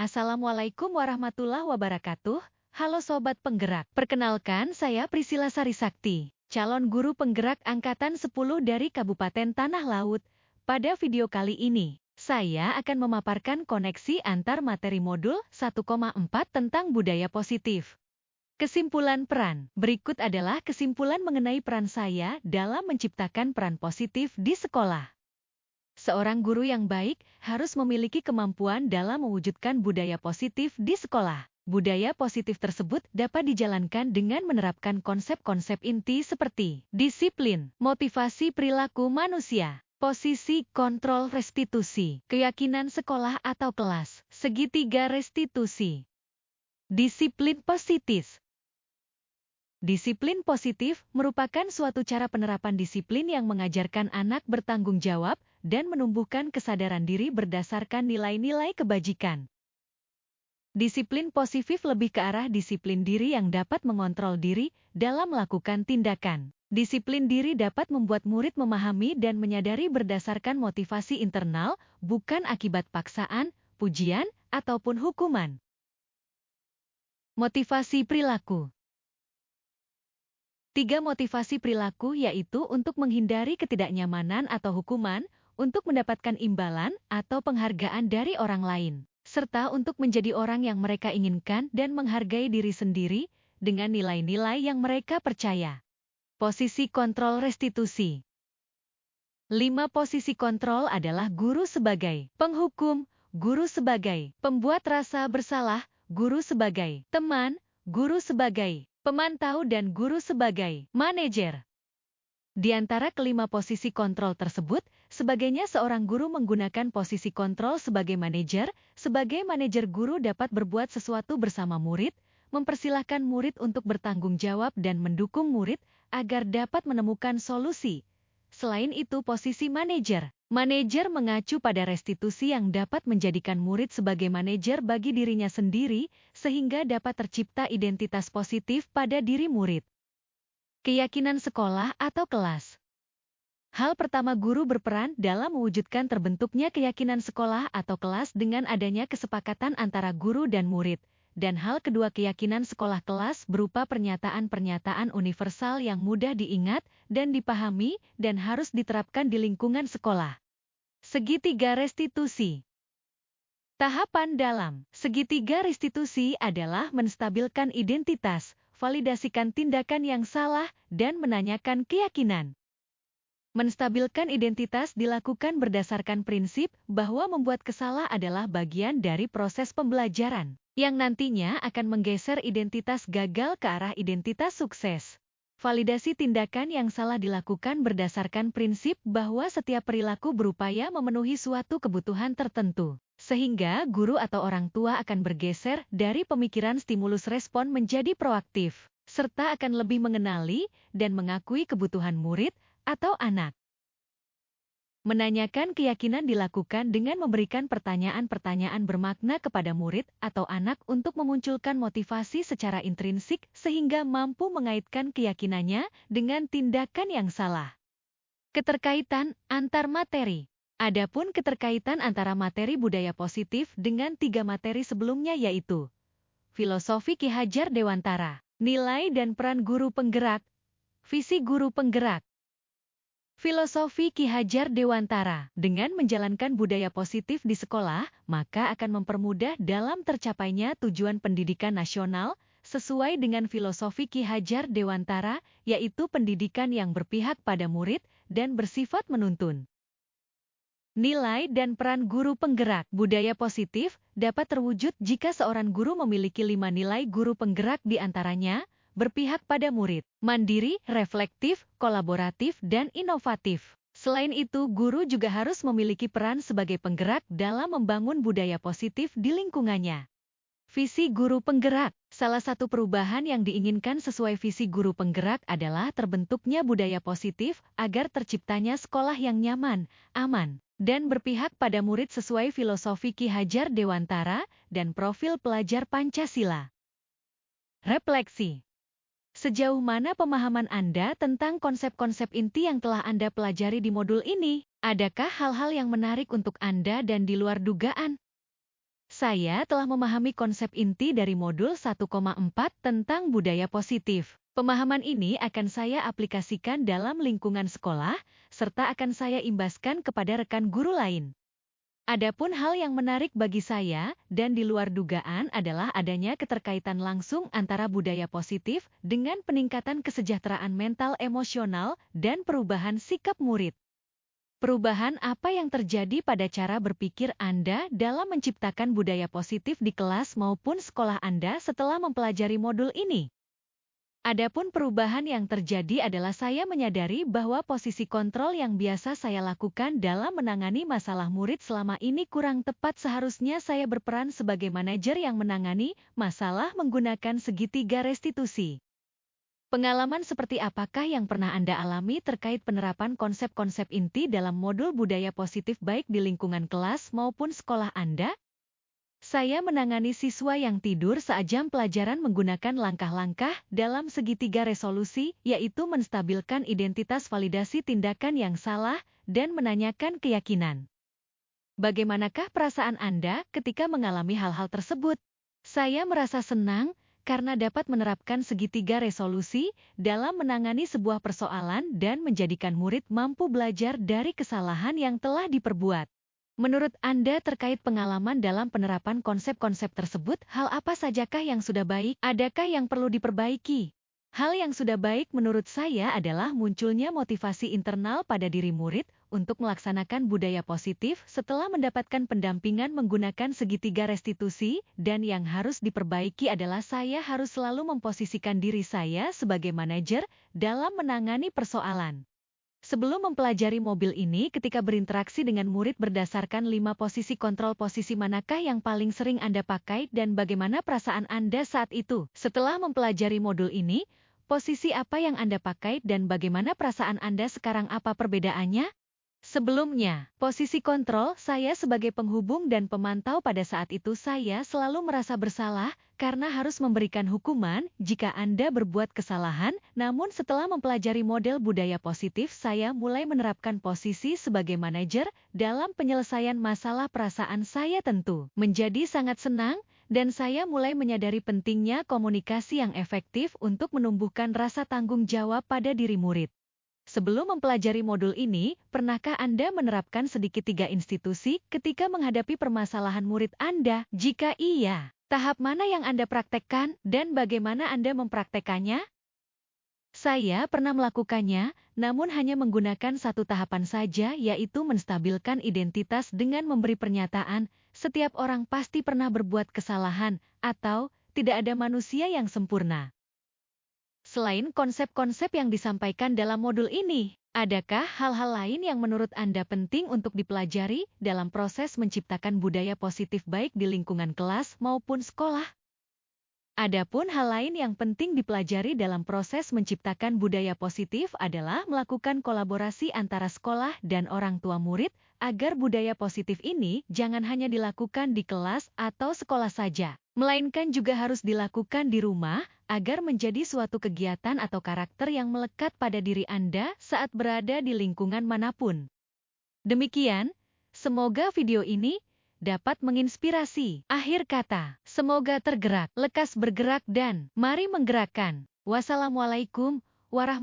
Assalamualaikum warahmatullahi wabarakatuh. Halo Sobat Penggerak. Perkenalkan, saya Priscilla Sarisakti, calon guru penggerak Angkatan 10 dari Kabupaten Tanah Laut. Pada video kali ini, saya akan memaparkan koneksi antar materi modul 1,4 tentang budaya positif. Kesimpulan peran. Berikut adalah kesimpulan mengenai peran saya dalam menciptakan peran positif di sekolah. Seorang guru yang baik harus memiliki kemampuan dalam mewujudkan budaya positif di sekolah. Budaya positif tersebut dapat dijalankan dengan menerapkan konsep-konsep inti seperti disiplin, motivasi perilaku manusia, posisi kontrol restitusi, keyakinan sekolah atau kelas, segitiga restitusi. Disiplin positif. Disiplin positif merupakan suatu cara penerapan disiplin yang mengajarkan anak bertanggung jawab dan menumbuhkan kesadaran diri berdasarkan nilai-nilai kebajikan. Disiplin positif lebih ke arah disiplin diri yang dapat mengontrol diri dalam melakukan tindakan. Disiplin diri dapat membuat murid memahami dan menyadari berdasarkan motivasi internal, bukan akibat paksaan, pujian, ataupun hukuman. Motivasi perilaku. 3 motivasi perilaku yaitu untuk menghindari ketidaknyamanan atau hukuman, untuk mendapatkan imbalan atau penghargaan dari orang lain, serta untuk menjadi orang yang mereka inginkan dan menghargai diri sendiri dengan nilai-nilai yang mereka percaya. Posisi kontrol restitusi. 5 posisi kontrol adalah guru sebagai penghukum, guru sebagai pembuat rasa bersalah, guru sebagai teman, guru sebagai pemantau dan guru sebagai manajer. Di antara kelima posisi kontrol tersebut, sebagainya seorang guru menggunakan posisi kontrol sebagai manajer. Sebagai manajer, guru dapat berbuat sesuatu bersama murid, mempersilahkan murid untuk bertanggung jawab dan mendukung murid agar dapat menemukan solusi. Selain itu, posisi manajer. Manajer mengacu pada restitusi yang dapat menjadikan murid sebagai manajer bagi dirinya sendiri, sehingga dapat tercipta identitas positif pada diri murid. Keyakinan sekolah atau kelas. Hal pertama, guru berperan dalam mewujudkan terbentuknya keyakinan sekolah atau kelas dengan adanya kesepakatan antara guru dan murid. Dan hal kedua, keyakinan sekolah kelas berupa pernyataan-pernyataan universal yang mudah diingat dan dipahami dan harus diterapkan di lingkungan sekolah. Segitiga restitusi. Tahapan dalam segitiga restitusi adalah menstabilkan identitas, validasikan tindakan yang salah, dan menanyakan keyakinan. Menstabilkan identitas dilakukan berdasarkan prinsip bahwa membuat kesalah adalah bagian dari proses pembelajaran, yang nantinya akan menggeser identitas gagal ke arah identitas sukses. Validasi tindakan yang salah dilakukan berdasarkan prinsip bahwa setiap perilaku berupaya memenuhi suatu kebutuhan tertentu, sehingga guru atau orang tua akan bergeser dari pemikiran stimulus respon menjadi proaktif, serta akan lebih mengenali dan mengakui kebutuhan murid atau anak. Menanyakan keyakinan dilakukan dengan memberikan pertanyaan-pertanyaan bermakna kepada murid atau anak untuk memunculkan motivasi secara intrinsik sehingga mampu mengaitkan keyakinannya dengan tindakan yang salah. Keterkaitan antar materi. Adapun keterkaitan antara materi budaya positif dengan 3 materi sebelumnya yaitu filosofi Ki Hajar Dewantara, nilai dan peran guru penggerak, visi guru penggerak. Filosofi Ki Hajar Dewantara, dengan menjalankan budaya positif di sekolah, maka akan mempermudah dalam tercapainya tujuan pendidikan nasional sesuai dengan filosofi Ki Hajar Dewantara, yaitu pendidikan yang berpihak pada murid dan bersifat menuntun. Nilai dan peran guru penggerak. Budaya positif dapat terwujud jika seorang guru memiliki 5 nilai guru penggerak di antaranya, berpihak pada murid, mandiri, reflektif, kolaboratif, dan inovatif. Selain itu, guru juga harus memiliki peran sebagai penggerak dalam membangun budaya positif di lingkungannya. Visi guru penggerak. Salah satu perubahan yang diinginkan sesuai visi guru penggerak adalah terbentuknya budaya positif agar terciptanya sekolah yang nyaman, aman, dan berpihak pada murid sesuai filosofi Ki Hajar Dewantara dan profil pelajar Pancasila. Refleksi. Sejauh mana pemahaman Anda tentang konsep-konsep inti yang telah Anda pelajari di modul ini? Adakah hal-hal yang menarik untuk Anda dan di luar dugaan? Saya telah memahami konsep inti dari modul 1,4 tentang budaya positif. Pemahaman ini akan saya aplikasikan dalam lingkungan sekolah, serta akan saya imbaskan kepada rekan guru lain. Adapun hal yang menarik bagi saya dan di luar dugaan adalah adanya keterkaitan langsung antara budaya positif dengan peningkatan kesejahteraan mental emosional dan perubahan sikap murid. Perubahan apa yang terjadi pada cara berpikir Anda dalam menciptakan budaya positif di kelas maupun sekolah Anda setelah mempelajari modul ini? Adapun perubahan yang terjadi adalah saya menyadari bahwa posisi kontrol yang biasa saya lakukan dalam menangani masalah murid selama ini kurang tepat. Seharusnya saya berperan sebagai manajer yang menangani masalah menggunakan segitiga restitusi. Pengalaman seperti apakah yang pernah Anda alami terkait penerapan konsep-konsep inti dalam modul budaya positif baik di lingkungan kelas maupun sekolah Anda? Saya menangani siswa yang tidur saat jam pelajaran menggunakan langkah-langkah dalam segitiga resolusi, yaitu menstabilkan identitas validasi tindakan yang salah dan menanyakan keyakinan. Bagaimanakah perasaan Anda ketika mengalami hal-hal tersebut? Saya merasa senang karena dapat menerapkan segitiga resolusi dalam menangani sebuah persoalan dan menjadikan murid mampu belajar dari kesalahan yang telah diperbuat. Menurut Anda terkait pengalaman dalam penerapan konsep-konsep tersebut, hal apa sajakah yang sudah baik? Adakah yang perlu diperbaiki? Hal yang sudah baik menurut saya adalah munculnya motivasi internal pada diri murid untuk melaksanakan budaya positif setelah mendapatkan pendampingan menggunakan segitiga restitusi, dan yang harus diperbaiki adalah saya harus selalu memposisikan diri saya sebagai manajer dalam menangani persoalan. Sebelum mempelajari mobil ini, ketika berinteraksi dengan murid berdasarkan 5 posisi kontrol, posisi manakah yang paling sering Anda pakai dan bagaimana perasaan Anda saat itu? Setelah mempelajari modul ini, posisi apa yang Anda pakai dan bagaimana perasaan Anda sekarang, apa perbedaannya? Sebelumnya, posisi kontrol saya sebagai penghubung dan pemantau. Pada saat itu saya selalu merasa bersalah karena harus memberikan hukuman jika Anda berbuat kesalahan. Namun setelah mempelajari model budaya positif, saya mulai menerapkan posisi sebagai manajer dalam penyelesaian masalah. Perasaan saya tentu menjadi sangat senang dan saya mulai menyadari pentingnya komunikasi yang efektif untuk menumbuhkan rasa tanggung jawab pada diri murid. Sebelum mempelajari modul ini, pernahkah Anda menerapkan sedikit 3 institusi ketika menghadapi permasalahan murid Anda? Jika iya, tahap mana yang Anda praktekkan dan bagaimana Anda mempraktekannya? Saya pernah melakukannya, namun hanya menggunakan satu tahapan saja, yaitu menstabilkan identitas dengan memberi pernyataan, setiap orang pasti pernah berbuat kesalahan, atau tidak ada manusia yang sempurna. Selain konsep-konsep yang disampaikan dalam modul ini, adakah hal-hal lain yang menurut Anda penting untuk dipelajari dalam proses menciptakan budaya positif baik di lingkungan kelas maupun sekolah? Adapun hal lain yang penting dipelajari dalam proses menciptakan budaya positif adalah melakukan kolaborasi antara sekolah dan orang tua murid, agar budaya positif ini jangan hanya dilakukan di kelas atau sekolah saja, melainkan juga harus dilakukan di rumah, agar menjadi suatu kegiatan atau karakter yang melekat pada diri Anda saat berada di lingkungan manapun. Demikian, semoga video ini dapat menginspirasi. Akhir kata, semoga tergerak, lekas bergerak dan mari menggerakkan. Wassalamualaikum warahmatullahi wabarakatuh.